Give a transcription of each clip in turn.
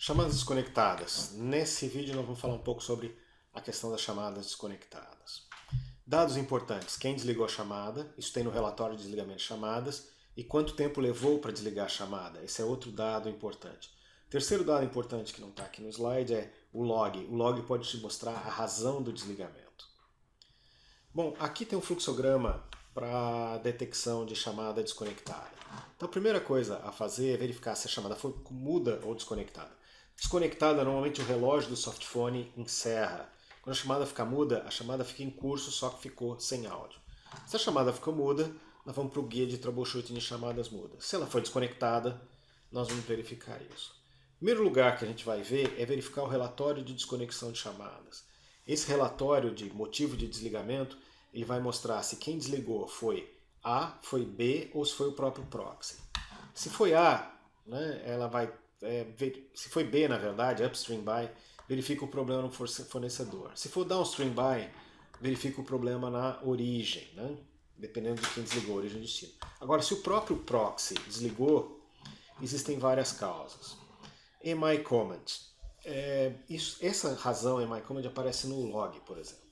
Chamadas desconectadas. Nesse vídeo nós vamos falar um pouco sobre a questão das chamadas desconectadas. Dados importantes. Quem desligou a chamada, isso tem no relatório de desligamento de chamadas, e quanto tempo levou para desligar a chamada. Esse é outro dado importante. Terceiro dado importante que não está aqui no slide é o log. O log pode te mostrar a razão do desligamento. Bom, aqui tem um fluxograma para detecção de chamada desconectada. Então a primeira coisa a fazer é verificar se a chamada foi muda ou desconectada. Desconectada, normalmente o relógio do softphone encerra. Quando a chamada fica muda, a chamada fica em curso, só que ficou sem áudio. Se a chamada ficou muda, nós vamos para o guia de troubleshooting de chamadas mudas. Se ela foi desconectada, nós vamos verificar isso. O primeiro lugar que a gente vai ver é verificar o relatório de desconexão de chamadas. Esse relatório de motivo de desligamento, ele vai mostrar se quem desligou foi A, foi B ou se foi o próprio proxy. Se foi A, né, ela vai se foi B, na verdade, upstream buy, verifica o problema no fornecedor. Se for downstream buy, verifica o problema na origem, né? Dependendo de quem desligou, origem e destino. Agora, se o próprio proxy desligou, existem várias causas. MI comment. Essa razão MI comment aparece no log, por exemplo.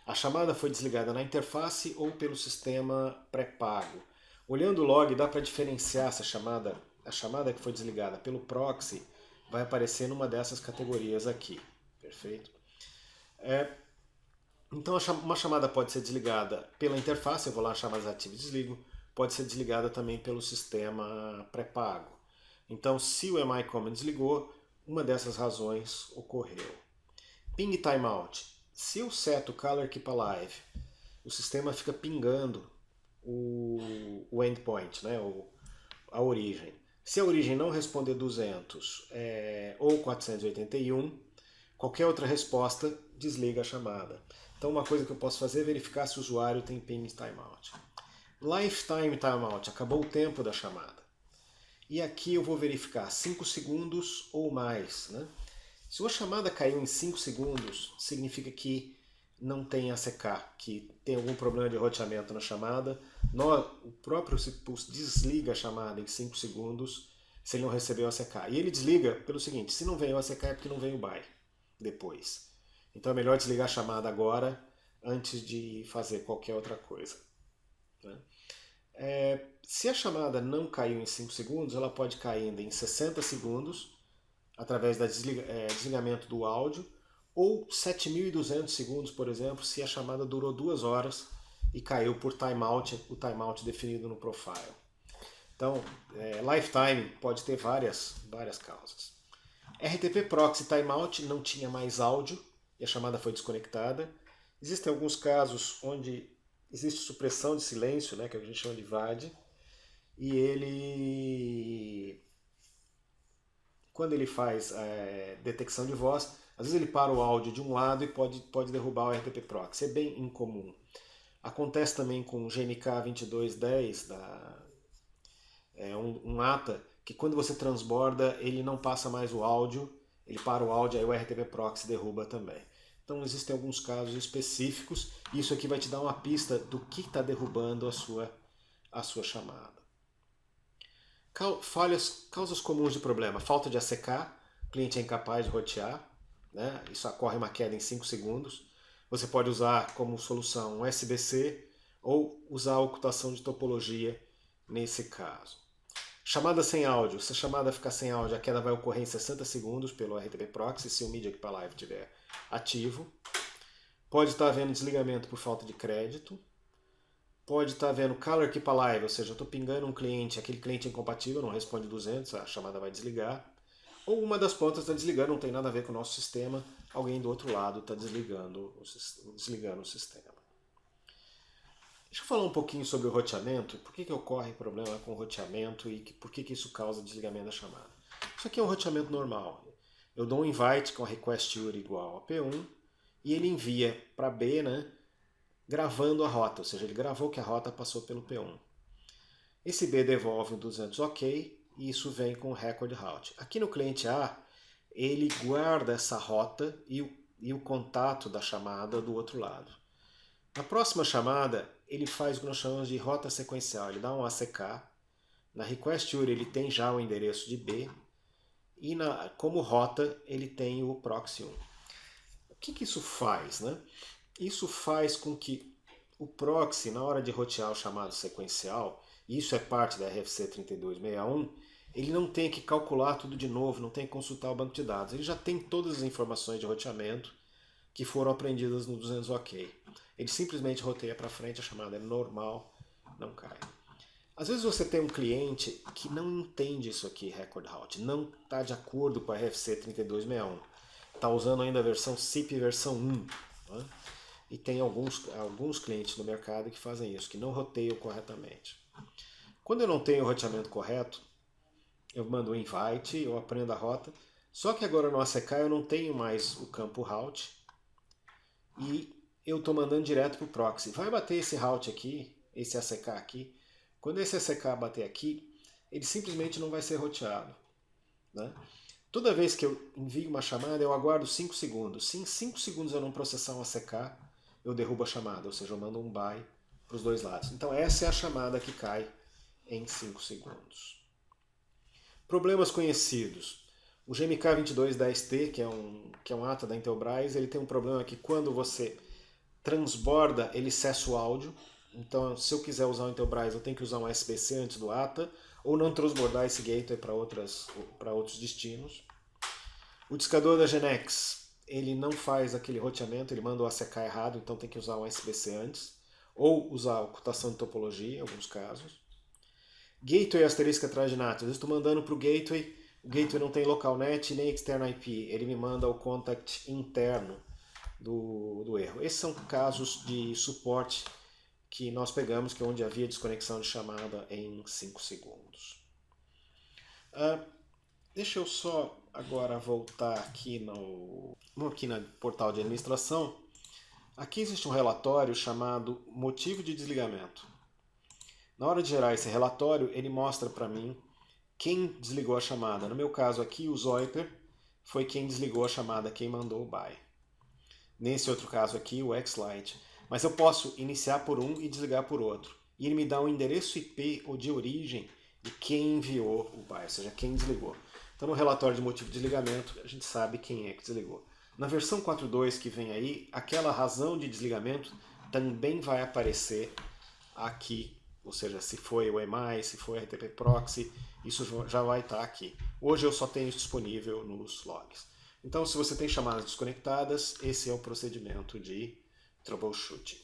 A chamada foi desligada na interface ou pelo sistema pré-pago. Olhando o log, dá para diferenciar se a chamada que foi desligada pelo proxy vai aparecer numa dessas categorias aqui. Perfeito? Então uma chamada pode ser desligada pela interface, eu vou lá chamadas ativas e desligo, pode ser desligada também pelo sistema pré-pago. Então se o MI comment desligou, uma dessas razões ocorreu. Ping timeout. Se eu seto o Color Keep Alive, o sistema fica pingando o endpoint, né, a origem. Se a origem não responder 200 ou 481, qualquer outra resposta desliga a chamada. Então uma coisa que eu posso fazer é verificar se o usuário tem ping timeout. Lifetime timeout, acabou o tempo da chamada. E aqui eu vou verificar 5 segundos ou mais. Né? Se uma chamada caiu em 5 segundos, significa que não tem ACK, que tem algum problema de roteamento na chamada. O próprio Cpulse desliga a chamada em 5 segundos se ele não recebeu o ACK. E ele desliga pelo seguinte, se não veio o ACK é porque não veio o buy depois. Então é melhor desligar a chamada agora antes de fazer qualquer outra coisa. Né? Se a chamada não caiu em 5 segundos, ela pode cair ainda em 60 segundos, através do desligamento do áudio, ou 7.200 segundos, por exemplo, se a chamada durou 2 horas e caiu por timeout, o timeout definido no profile. Então, lifetime pode ter várias causas. RTP proxy timeout, não tinha mais áudio e a chamada foi desconectada. Existem alguns casos onde existe supressão de silêncio, né, que a gente chama de VAD, e ele, quando ele faz detecção de voz, às vezes ele para o áudio de um lado e pode derrubar o RTP proxy. É bem incomum. Acontece também com o GNK 2210, um ATA, que quando você transborda, ele não passa mais o áudio, ele para o áudio, aí o RTP proxy derruba também. Então existem alguns casos específicos, e isso aqui vai te dar uma pista do que está derrubando a sua chamada. Causas comuns de problema. Falta de ACK, o cliente é incapaz de rotear, né? Isso ocorre uma queda em 5 segundos. Você pode usar como solução um SBC ou usar a ocultação de topologia nesse caso. Chamada sem áudio. Se a chamada ficar sem áudio, a queda vai ocorrer em 60 segundos pelo RTP proxy, se o Media Keep Alive estiver ativo. Pode estar havendo desligamento por falta de crédito. Pode estar havendo Color Keep Alive, ou seja, eu estou pingando um cliente, aquele cliente é incompatível, não responde 200, a chamada vai desligar. Ou uma das pontas está desligando, não tem nada a ver com o nosso sistema, alguém do outro lado está desligando o sistema. Deixa eu falar um pouquinho sobre o roteamento, por que ocorre problema com o roteamento e por que isso causa desligamento da chamada. Isso aqui é um roteamento normal. Eu dou um invite com a request URI igual a P1 e ele envia para B, né, gravando a rota, ou seja, ele gravou que a rota passou pelo P1. Esse B devolve um 200 OK e isso vem com o record route. Aqui no cliente A, ele guarda essa rota e o contato da chamada do outro lado. Na próxima chamada, ele faz o que nós chamamos de rota sequencial. Ele dá um ACK. Na request URI ele tem já o endereço de B. e como rota ele tem o proxy 1. O que isso faz, né? Isso faz com que o proxy, na hora de rotear o chamado sequencial, e isso é parte da RFC 3261, ele não tem que calcular tudo de novo, não tem que consultar o banco de dados. Ele já tem todas as informações de roteamento que foram aprendidas no 200 OK. Ele simplesmente roteia para frente, a chamada é normal, não cai. Às vezes você tem um cliente que não entende isso aqui, record route, não está de acordo com a RFC 3261. Está usando ainda a versão SIP versão 1. Né? E tem alguns clientes no mercado que fazem isso, que não roteiam corretamente. Quando eu não tenho o roteamento correto, eu mando um invite, eu aprendo a rota, só que agora no ACK eu não tenho mais o campo route e eu estou mandando direto para o proxy. Vai bater esse route aqui, esse ACK aqui. Quando esse ACK bater aqui, ele simplesmente não vai ser roteado. Né? Toda vez que eu envio uma chamada, eu aguardo 5 segundos. Se em 5 segundos eu não processar um ACK, eu derrubo a chamada, ou seja, eu mando um bye para os dois lados. Então essa é a chamada que cai em 5 segundos. Problemas conhecidos. O GMK2210T, que é um ATA da Intelbras, ele tem um problema que quando você transborda, ele cessa o áudio. Então, se eu quiser usar o Intelbras, eu tenho que usar um SBC antes do ATA, ou não transbordar esse gateway para outros destinos. O discador da Genex, ele não faz aquele roteamento, ele manda o ACK errado, então tem que usar um SBC antes, ou usar a ocultação de topologia, em alguns casos. Gateway asterisco atrás de NAT, eu estou mandando para o gateway não tem local net nem externo IP, ele me manda o contact interno do erro. Esses são casos de suporte que nós pegamos, que é onde havia desconexão de chamada em 5 segundos. Deixa eu só agora voltar aqui no portal de administração. Aqui existe um relatório chamado motivo de desligamento. Na hora de gerar esse relatório, ele mostra para mim quem desligou a chamada. No meu caso aqui, o Zoiper foi quem desligou a chamada, quem mandou o bye. Nesse outro caso aqui, o Xlite. Mas eu posso iniciar por um e desligar por outro. E ele me dá um endereço IP ou de origem de quem enviou o bye, ou seja, quem desligou. Então no relatório de motivo de desligamento, a gente sabe quem é que desligou. Na versão 4.2 que vem aí, aquela razão de desligamento também vai aparecer aqui. Ou seja, se foi o EMI, se foi RTP Proxy, isso já vai estar aqui. Hoje eu só tenho isso disponível nos logs. Então, se você tem chamadas desconectadas, esse é o procedimento de troubleshooting.